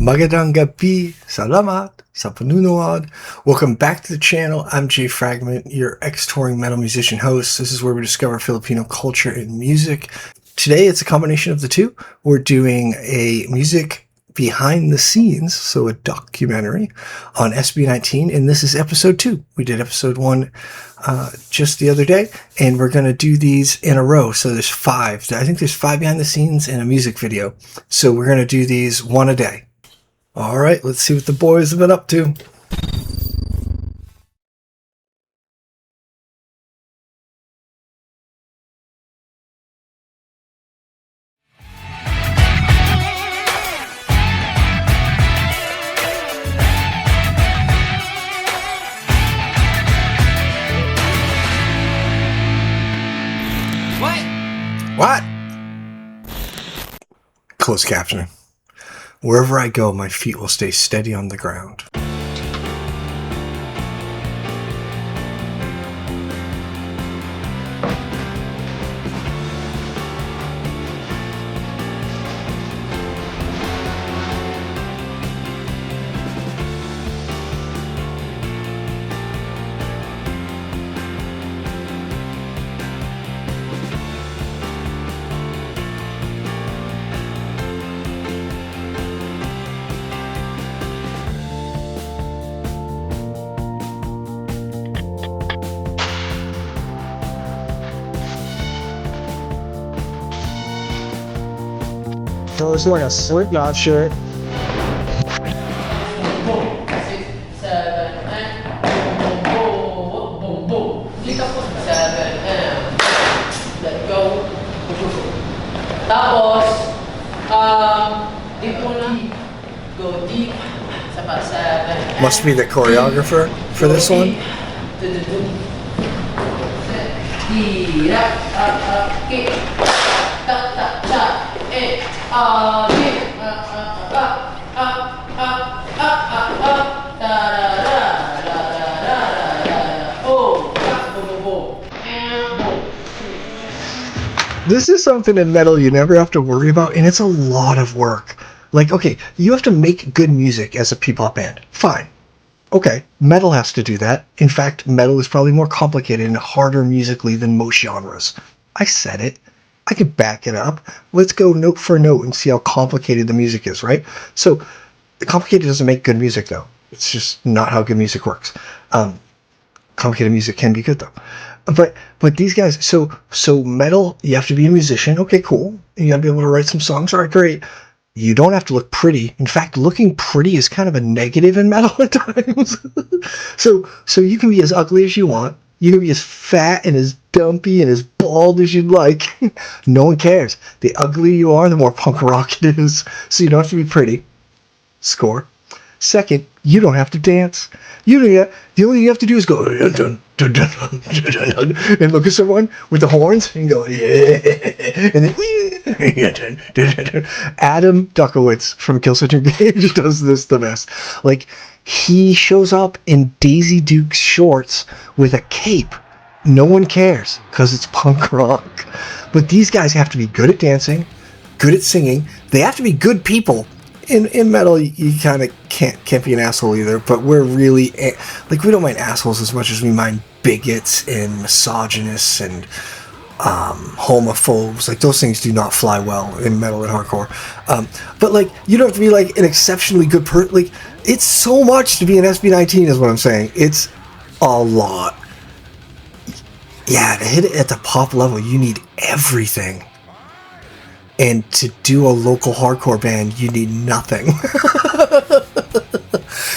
Magandang gabi, salamat sa panunood. Welcome back to the channel. I'm Jay Fragment, your ex-touring metal musician host. This is where we discover Filipino culture and music. Today it's a combination of the two. We're doing a music behind the scenes, so a documentary on SB19, and this is episode 2. We did episode 1 just the other day, and we're going to do these in a row. So there's 5. I think there's 5 behind the scenes and a music video. So we're going to do these one a day. All right, let's see what the boys have been up to. What? Closed captioning. Wherever I go, my feet will stay steady on the ground. Those wearing a slipknot shirt. Tapos, deep mo lang. Go deep. Sapa 7. Must be the choreographer for this one. Tira, kick, ta ta ta, kick, This is something in metal you never have to worry about, and it's a lot of work. Like, okay, you have to make good music as a P-pop band. Fine. Okay, metal has to do that. In fact, metal is probably more complicated and harder musically than most genres. I said it. I could back it up. Let's go note for note and see how complicated the music is, right? So, complicated doesn't make good music, though. It's just not how good music works. Complicated music can be good, though. But these guys, so metal, you have to be a musician. Okay, cool. And you got to be able to write some songs. All right, great. You don't have to look pretty. In fact, looking pretty is kind of a negative in metal at times. So you can be as ugly as you want. You can be as fat and as dumpy and as bald as you'd like. No one cares. The uglier you are, the more punk rock it is. So you don't have to be pretty. Score. Second, you don't have to dance. The only thing you have to do is go dun, dun, dun, dun, dun, and look at someone with the horns and go yeah, and then Adam Duckowitz from Killswitch Engage does this the best. Like, he shows up in Daisy Duke's shorts with a cape. No one cares because it's punk rock. But these guys have to be good at dancing, good at singing. They have to be good people. In metal, you kind of can't be an asshole either, but we're really, like, we don't mind assholes as much as we mind bigots and misogynists and homophobes. Like, those things do not fly well in metal and hardcore. But, like, you don't have to be, like, an exceptionally good person. Like, it's so much to be an SB19 is what I'm saying. It's a lot. Yeah, to hit it at the pop level, you need everything. And to do a local hardcore band, you need nothing.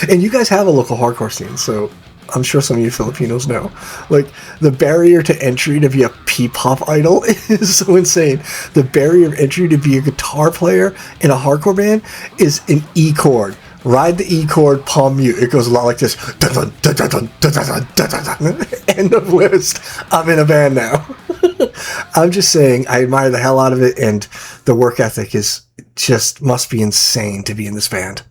And you guys have a local hardcore scene, so I'm sure some of you Filipinos know. Like, the barrier to entry to be a P-pop idol is so insane. The barrier of entry to be a guitar player in a hardcore band is an E chord. Ride the E chord, palm mute. It goes a lot like this. Dun, dun, dun, dun, dun, dun, dun, dun, dun. End of list. I'm in a band now. I'm just saying, I admire the hell out of it, and the work ethic is just must be insane to be in this band.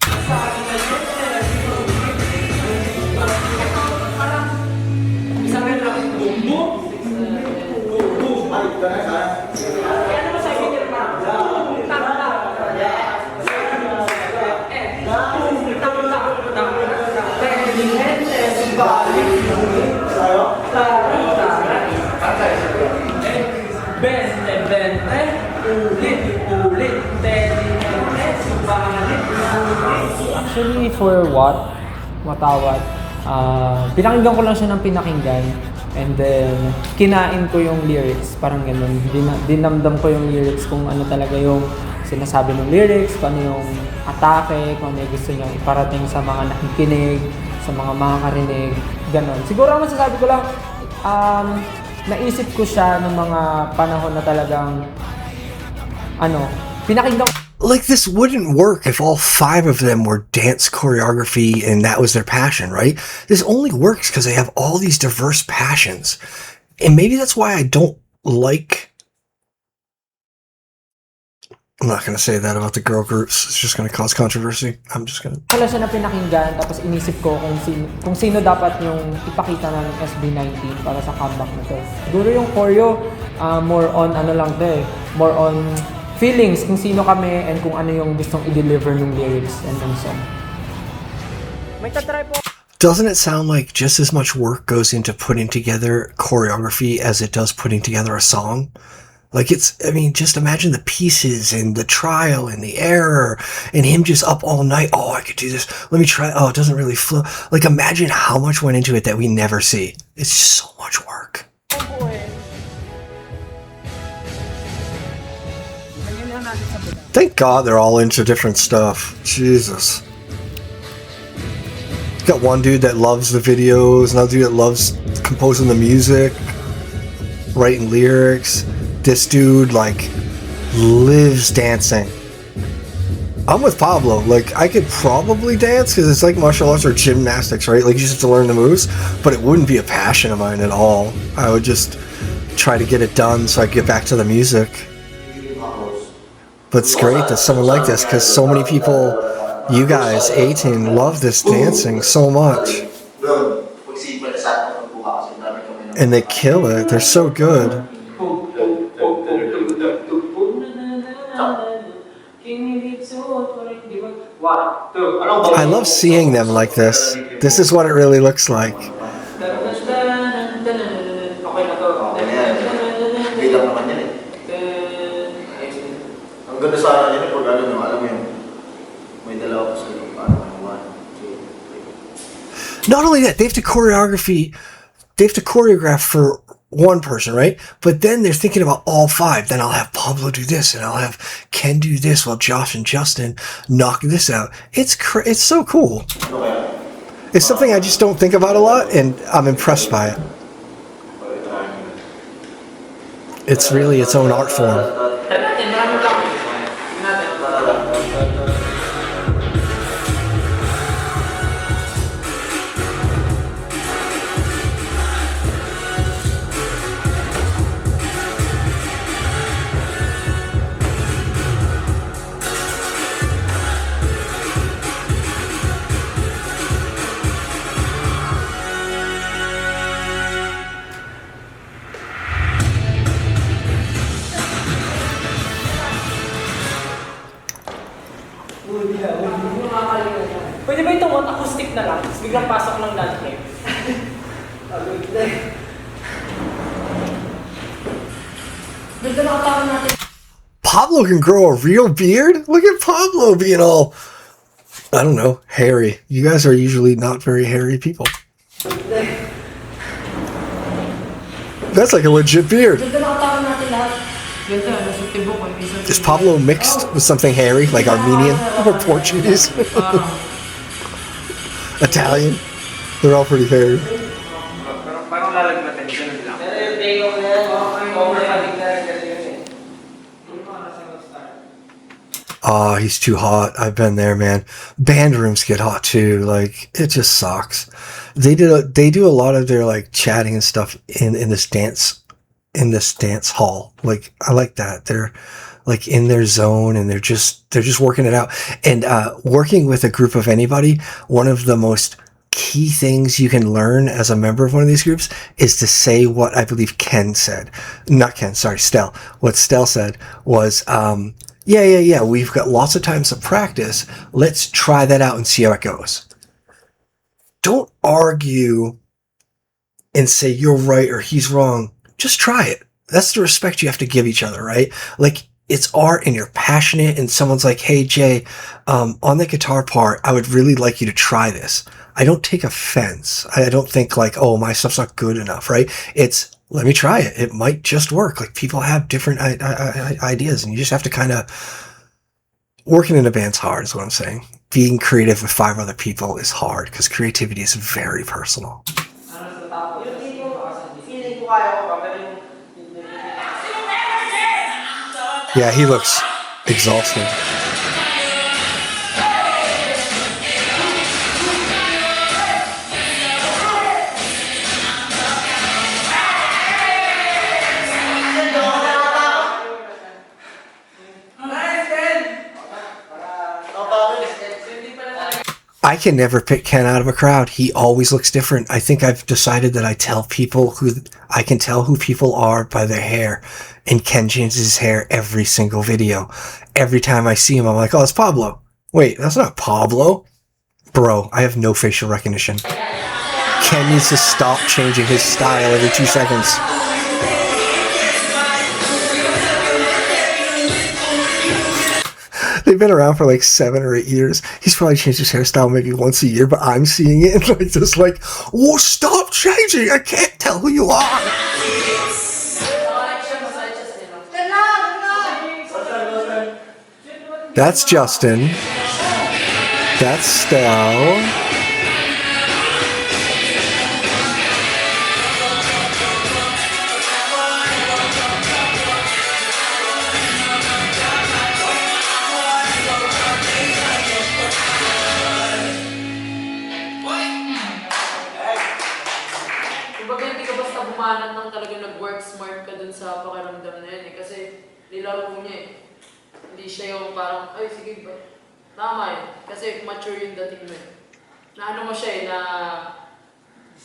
Actually, for watawat, pinakinggan ko lang siya ng pinakinggan. And then, kinain ko yung lyrics. Parang ganun. Dinamdam ko yung lyrics kung ano talaga yung sinasabi ng lyrics, kung ano yung atake, kung ano yung gusto niya iparating sa mga nakikinig, sa mga makakarinig, ganon. Siguro ang masasabi ko lang, naisip ko siya ng mga panahon na talagang, pinakinggan ko. Like, this wouldn't work if all 5 of them were dance choreography and that was their passion, right? This only works because they have all these diverse passions. And maybe that's why I don't like... I'm not going to say that about the girl groups. It's just going to cause controversy. I'm just going to... Wala siya na pinakinggan, tapos inisip ko kung sino dapat yung ipakita ng SB19 para sa comeback na to. Siguro yung choreo, more on more on feelings, kung sino kami and kung ano yung gustong i-deliver ng lyrics and ng song. May tatry po. Doesn't it sound like just as much work goes into putting together choreography as it does putting together a song? Like, just imagine the pieces and the trial and the error and him just up all night. Oh, I could do this. Let me try. Oh, it doesn't really flow. Like, imagine how much went into it that we never see. It's just so much work. Thank God they're all into different stuff. Jesus. Got one dude that loves the videos, another dude that loves composing the music, writing lyrics. This dude, like, lives dancing. I'm with Pablo. Like, I could probably dance because it's like martial arts or gymnastics, right? Like, you just have to learn the moves, but it wouldn't be a passion of mine at all. I would just try to get it done so I get back to the music. But it's great that someone like this, because so many people, you guys, 18, love this dancing so much. And they kill it. They're so good. I love seeing them like this. This is what it really looks like. Not only that, they have to choreograph for one person, right? But then they're thinking about all 5. Then I'll have Pablo do this, and I'll have Ken do this, while Josh and Justin knock this out. It's so cool. It's something I just don't think about a lot, and I'm impressed by it. It's really its own art form. Pwede ba itong acoustic na lang? Tapos biglang pasok ng dance Pablo can grow a real beard? Look at Pablo being all, I don't know, hairy. You guys are usually not very hairy people. That's like a legit beard. Is Pablo mixed with something hairy, like Armenian or Portuguese? Italian? They're all pretty hairy. Oh, he's too hot. I've been there, man. Band rooms get hot too. Like, it just sucks. They do a lot of their like chatting and stuff in this dance hall. Like, I like that. They're like in their zone and they're just working it out. And working with a group of anybody, one of the most key things you can learn as a member of one of these groups is to say what I believe Stell. What Stell said was, yeah, we've got lots of times to practice. Let's try that out and see how it goes. Don't argue and say you're right or he's wrong. Just try it. That's the respect you have to give each other, right? Like, it's art and you're passionate and someone's like, hey, Jay, on the guitar part, I would really like you to try this. I don't take offense. I don't think like, oh, my stuff's not good enough, right? It's, let me try it. It might just work. Like people have different ideas and you just have to kind of, working in a band's hard is what I'm saying. Being creative with 5 other people is hard because creativity is very personal. Yeah, he looks exhausted. I can never pick Ken out of a crowd. He always looks different. I think I've decided that I can tell who people are by their hair. And Ken changes his hair every single video. Every time I see him, I'm like, oh, it's Pablo. Wait, that's not Pablo. Bro, I have no facial recognition. Ken needs to stop changing his style every 2 seconds. They've been around for like 7 or 8 years. He's probably changed his hairstyle maybe once a year, but I'm seeing it and like just like, oh, stop changing! I can't tell who you are. That's Justin. That's Stell. Bumanat ng talaga nag-work smart ka dun sa pakiramdam na yun eh. Kasi nilaro niya eh. Hindi siya yung parang, ay sige ba? Tama yun. Kasi mature yung dating mo eh. Na ano mo siya eh, na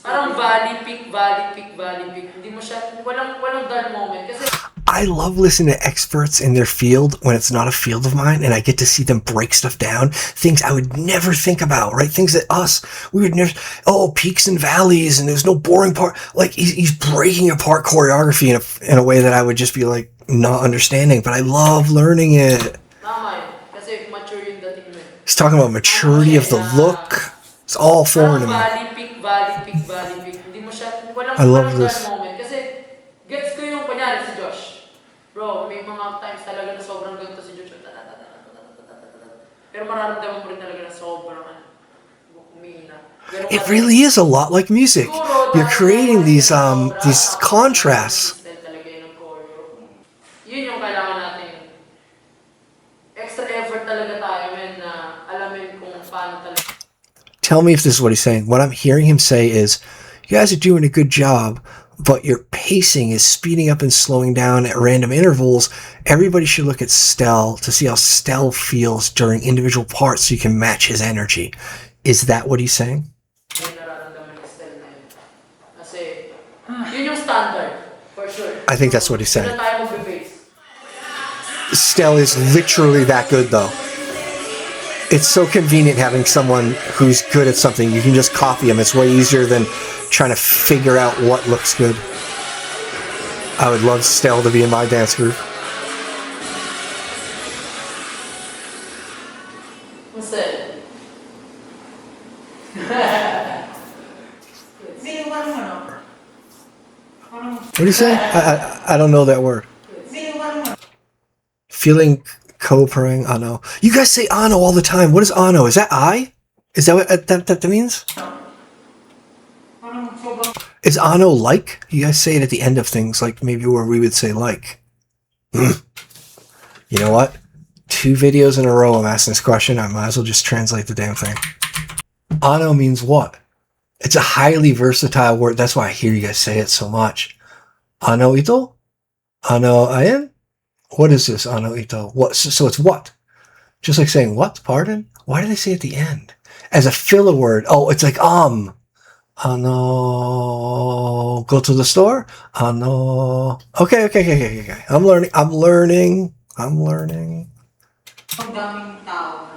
parang valley peak. Hindi mo siya, walang dull moment. Kasi I love listening to experts in their field when it's not a field of mine and I get to see them break stuff down. Things I would never think about, right? Things that we would never, peaks and valleys and there's no boring part. Like he's breaking apart choreography in a way that I would just be like not understanding, but I love learning it. He's talking about maturity of the look. It's all foreign to me. I love this. Gets ko yung kunyari si Josh. Bro, may mga times talaga na sobrang ganito si Josh. Pero mararamdaman mo rin talaga na sobrang umihina. It really is a lot like music. You're creating these contrasts. Yun yung kailangan natin. Extra effort talaga tayo, men, na alamin kung paano talaga. Tell me if this is what he's saying. What I'm hearing him say is, you guys are doing a good job, but your pacing is speeding up and slowing down at random intervals. Everybody should look at Stell to see how Stell feels during individual parts so you can match his energy. Is that what he's saying? I think that's what he's saying. Stell is literally that good though. It's so convenient having someone who's good at something. You can just copy him. It's way easier than trying to figure out what looks good. I would love Stell to be in my dance group. What's that? What do you say? I don't know that word. Feeling co-purring, ano. You guys say ano all the time. What is ano? Is that I? Is that what that means? Is ano like? You guys say it at the end of things, like maybe where we would say like. You know what? 2 videos in a row I'm asking this question. I might as well just translate the damn thing. Ano means what? It's a highly versatile word. That's why I hear you guys say it so much. Ano ito? Ano ayan? What is this? Ano ito? What? So it's what? Just like saying what? Pardon? Why do they say it at the end? As a filler word. Oh, it's like ano. Go to the store? Ano. Okay. I'm learning. Ang daming tao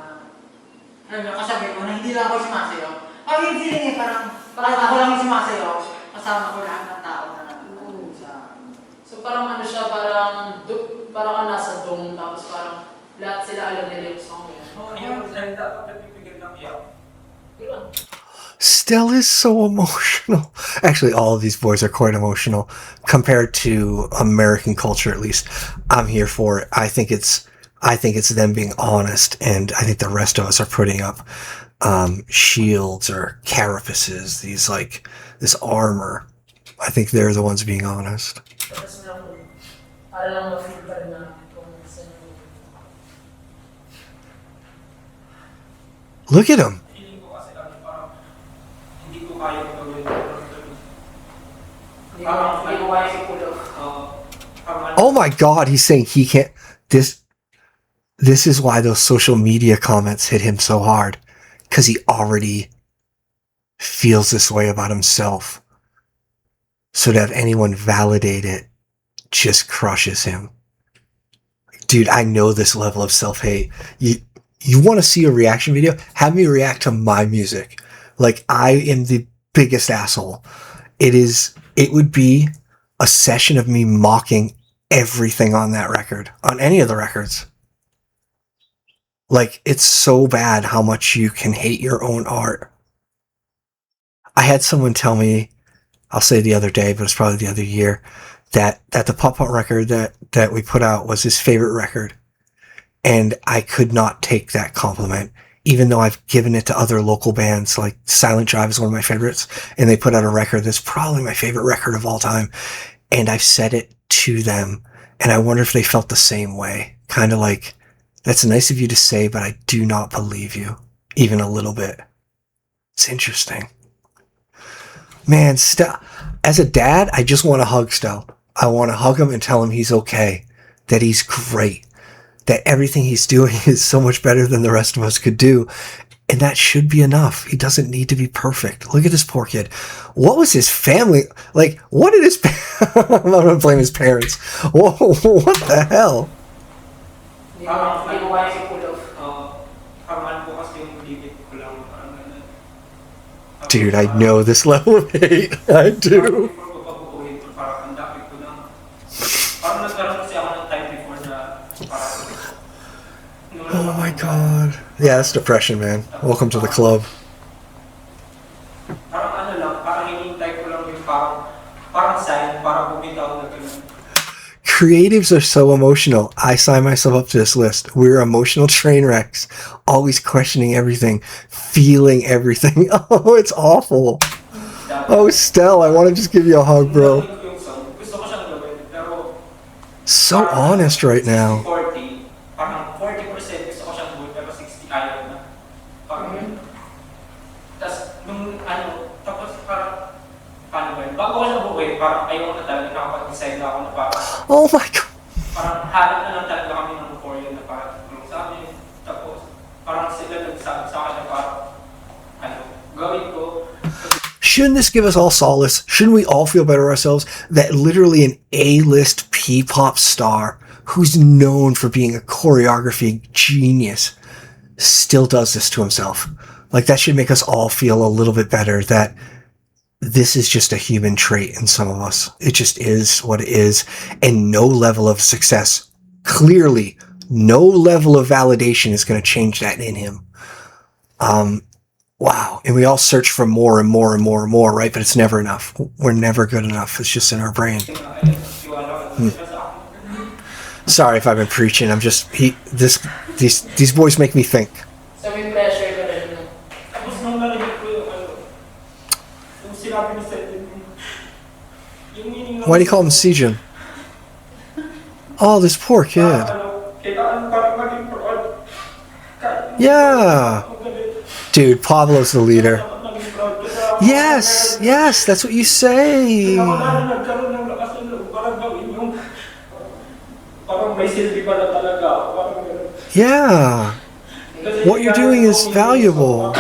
na kasabi ko na hindi lang ako sumasayaw. Hindi lang eh, parang ako lang yung sumasayaw. Kasama ko lahat ng tao na nanonood sa... So parang ano siya, parang parang ka nasa dome, tapos parang lahat sila alam nila yung song yun. Yung salita ka nagpipigil ng iyak. Yun. Stell is so emotional. Actually, all of these boys are quite emotional compared to American culture, at least. I'm here for it. I think it's them being honest, and I think the rest of us are putting up shields or carapaces, this armor. I think they're the ones being honest. Tapos na ako, para lang ma-feel pa rin namin kung saan yung... Look at him. Feeling ko kasi parang hindi ko kaya gawin. Hindi ko kaya i-pull off. Oh my God, he's saying he can't. This is why those social media comments hit him so hard, because he already feels this way about himself. So to have anyone validate it just crushes him. Dude, I know this level of self-hate. You want to see a reaction video? Have me react to my music. Like, I am the biggest asshole. It would be a session of me mocking everything on that record, on any of the records. Like, it's so bad how much you can hate your own art. I had someone tell me, I'll say the other day, but it's probably the other year, that the pop-up record that we put out was his favorite record. And I could not take that compliment, even though I've given it to other local bands. Like Silent Drive is one of my favorites, and they put out a record that's probably my favorite record of all time. And I've said it to them, and I wonder if they felt the same way. Kind of like, that's nice of you to say, but I do not believe you, even a little bit. It's interesting. Man, Stell, as a dad, I just want to hug Stell. I want to hug him and tell him he's okay, that he's great, that everything he's doing is so much better than the rest of us could do. And that should be enough. He doesn't need to be perfect. Look at this poor kid. What was his family like? What did his I'm not going to blame his parents. Whoa, what the hell? Hindi ko kaya i-pull off. Parang po kasi yung limit ko lang. Dude, I know this level of hate. I do. Parang ang dami ko lang. Parang nagkaroon kasi ako ng time before na parang... Oh my God. Yeah, that's depression, man. Welcome to the club. Parang ano lang, parang hinihintay ko lang yung parang sign, parang bumitaw na gano'n. Creatives are so emotional. I sign myself up to this list. We're emotional train wrecks, always questioning everything, feeling everything. Oh, it's awful. Oh, Stell, I want to just give you a hug, bro. Gusto ko siyang gawin, pero... So honest right now. 40, parang 40% gusto ko siyang gawin, pero 60 ayaw na. Parang tapos, tapos parang, paano ba yun? Bago ko siya buhay, parang ayaw na talaga, nakapag-decide na ako na parang... Oh my God. Parang harap na lang talaga kami ng Korean na parang sa amin. Tapos, parang sila nagsabi sa akin na parang, gawin ko. Shouldn't this give us all solace? Shouldn't we all feel better ourselves that literally an A-list P-pop star who's known for being a choreography genius still does this to himself? Like, that should make us all feel a little bit better that this is just a human trait in some of us. It just is what it is. And no level of success, clearly, no level of validation is going to change that in him. Wow. And we all search for more and more and more and more, right? But it's never enough. We're never good enough. It's just in our brain. Sorry if I've been preaching. I'm just, these boys make me think. So may pressure ka rin. Tapos nung narinig ko yung sinabi ni Seth, yung meaning ng... Why do you call him Sejun? Oh, this poor kid. Kailangan parang maging proud. Yeah. Dude, Pablo's the leader. Yes, yes, that's what you say. Yeah. What you're doing is valuable.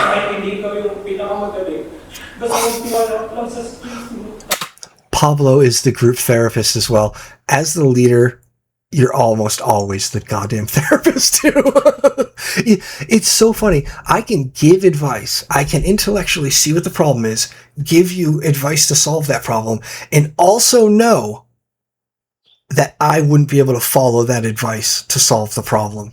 Pablo is the group therapist as well. As the leader, you're almost always the goddamn therapist too. It's so funny. I can give advice. I can intellectually see what the problem is, give you advice to solve that problem, and also know that I wouldn't be able to follow that advice to solve the problem.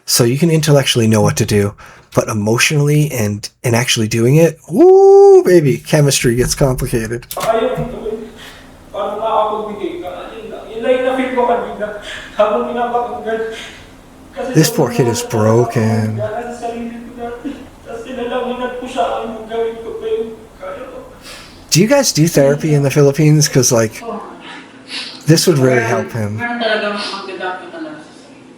So you can intellectually know what to do, but emotionally and actually doing it, woo, baby, chemistry gets complicated. Saka yung parang makakapagbigay ka. Yun lang yung na-feel ko kanina. Habang pinapakinggan. Kasi This poor kid is broken. Sa sarili ko dati. Tapos nilalamunan ko siya ang gawin ko pa yung kaya ko. Do you guys do therapy in the Philippines? Because, like, this would really help him. Meron talagang magdadaan ko talaga sa sarili.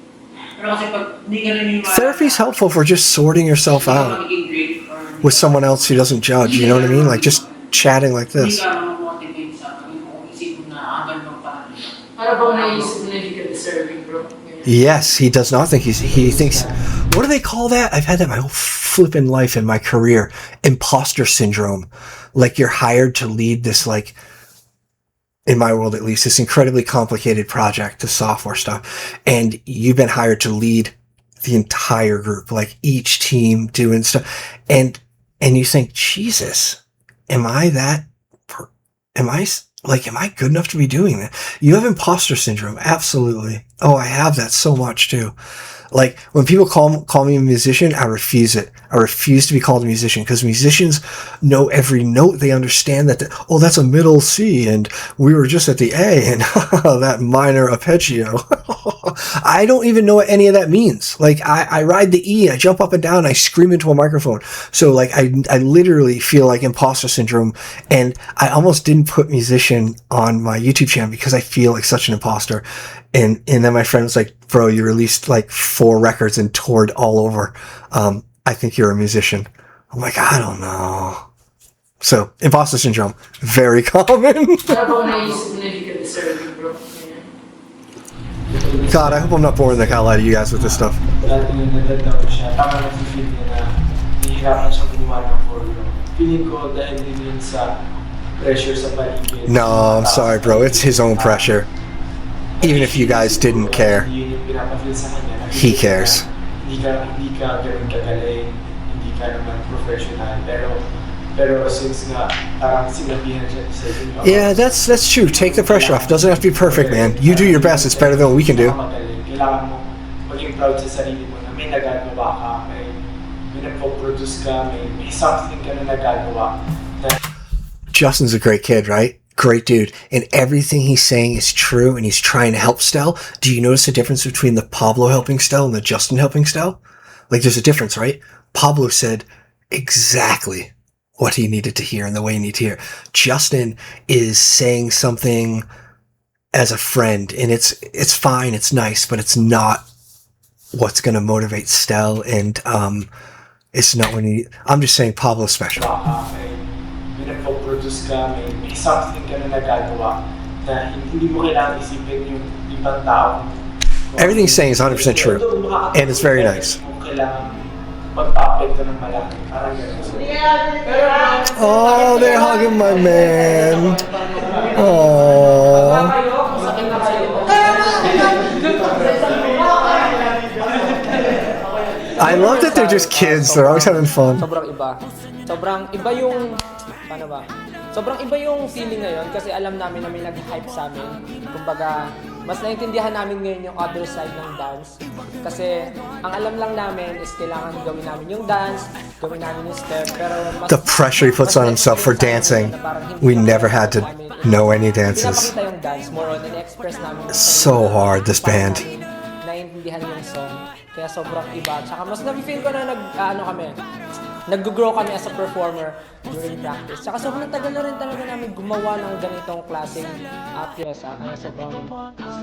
Pero kasi pag hindi ka naniniwala, Therapy's helpful for just sorting yourself out magiging great or with someone else who doesn't judge. You know what I mean? Like, just chatting like hindi this. ka mamotivate sa kung isipin na ganun pa. Para bang naisip na hindi ka deserving, bro? Yes, he does not think he thinks, what do they call that? I've had that my whole flippin' life in my career. Imposter syndrome. Like, you're hired to lead this, like, in my world at least, this incredibly complicated project, the software stuff. And you've been hired to lead the entire group, like each team doing stuff. And you think, Jesus, am I good enough to be doing that? You have imposter syndrome. Absolutely. Oh, I have that so much too. Like, when people call me a musician, I refuse it. I refuse to be called a musician because musicians know every note. They understand that, that's a middle C and we were just at the A and that minor arpeggio. I don't even know what any of that means. Like, I ride the E, I jump up and down, I scream into a microphone. So, like, I literally feel like imposter syndrome, and I almost didn't put musician on my YouTube channel because I feel like such an imposter. And then my friend was like, bro, you released like 4 records and toured all over. I think you're a musician. I'm like, I don't know. So, imposter syndrome, very common. Para bang naisip na hindi ka deserving, bro? God, I hope I'm not boring the hell out of you guys with this stuff. Dati yung nadadao siya, tama na si feel niya na nahihirapan siyang gumawa ng porno. Feeling ko dahil din yun sa pressure sa paligid. No, I'm sorry, bro. It's his own pressure. Even if you guys didn't care, Yun yung pinapafeel sa kanya na he cares. Hindi ka ganun kagaling, hindi ka naman professional, pero since nga parang sinabihan siya sa inyo. Yeah, that's true. Take the pressure off. Doesn't have to be perfect, man. You do your best. It's better than what we can do. Kailangan mo maging proud sa sarili mo na may nagagawa ka, may nagpo-produce ka, may something ka na nagagawa. Justin's a great kid, right? Great dude. And everything he's saying is true, and he's trying to help Stell. Do you notice the difference between the Pablo helping Stell and the Justin helping Stell? Like, there's a difference, right? Pablo said exactly what he needed to hear and the way he needed to hear. Justin is saying something as a friend, and it's fine, it's nice, but it's not what's going to motivate Stell, and it's not when he... I'm just saying Pablo's special. May nagpo-produce ka, may something ka na nagagawa na hindi mo kailangan isipin yung ibang tao. Everything he's saying is 100% true, and it's very nice. Kailangan magpa-apekto ng malaki. Parang gano'n. Oh, they're hugging my man. Oh. I love that they're just kids. They're always having fun. Sobrang iba. Sobrang iba yung, paano ba? Sobrang iba yung feeling ngayon kasi alam namin na may nag-hype sa amin. Kumbaga, mas naintindihan namin ngayon yung other side ng dance. Kasi ang alam lang namin is kailangan gawin namin yung dance, gawin namin yung step, pero mas... The pressure he puts on himself for dancing. We never had to know any dances. Pinapakita yung dance, more on in-express namin. It's so hard, this band. Naiintindihan yung song. Kaya sobrang iba. Tsaka mas na-feel ko na nag-grow kami as a performer during practice. Tsaka sobrang tagal na rin talaga namin gumawa ng ganitong klaseng pyesa. Kaya sobrang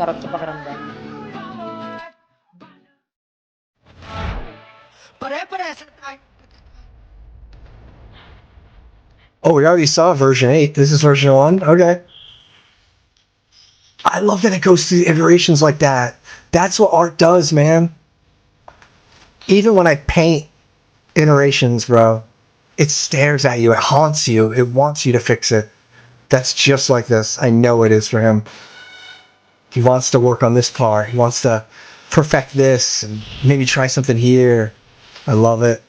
sarap sa pakiramdam. Oh, we already saw version 8. This is version 1? Okay. I love that it goes through iterations like that. That's what art does, man. Even when I paint iterations, bro, it stares at you, it haunts you, it wants you to fix it. That's just like this. I know it is for him. He wants to work on this part. He wants to perfect this and maybe try something here. I love it.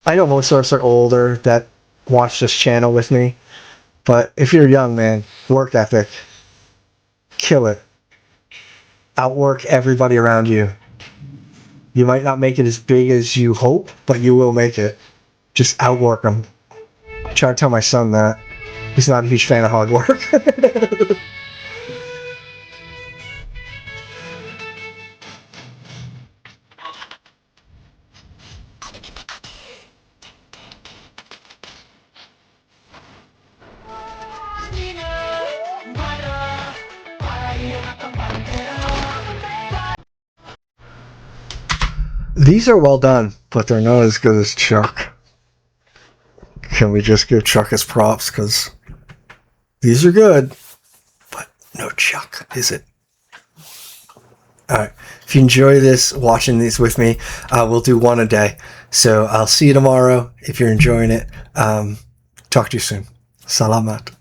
I know most artists are older that watch this channel with me. But if you're young, man, work ethic, kill it. Outwork everybody around you. You might not make it as big as you hope, but you will make it. Just outwork them. Try to tell my son that. He's not a huge fan of hard work. These are well done, but they're not as good as Chuck. Can we just give Chuck his props? Because these are good, but no Chuck, is it? Alright, if you enjoy this, watching these with me, we'll do one a day. So I'll see you tomorrow if you're enjoying it. Talk to you soon. Salamat.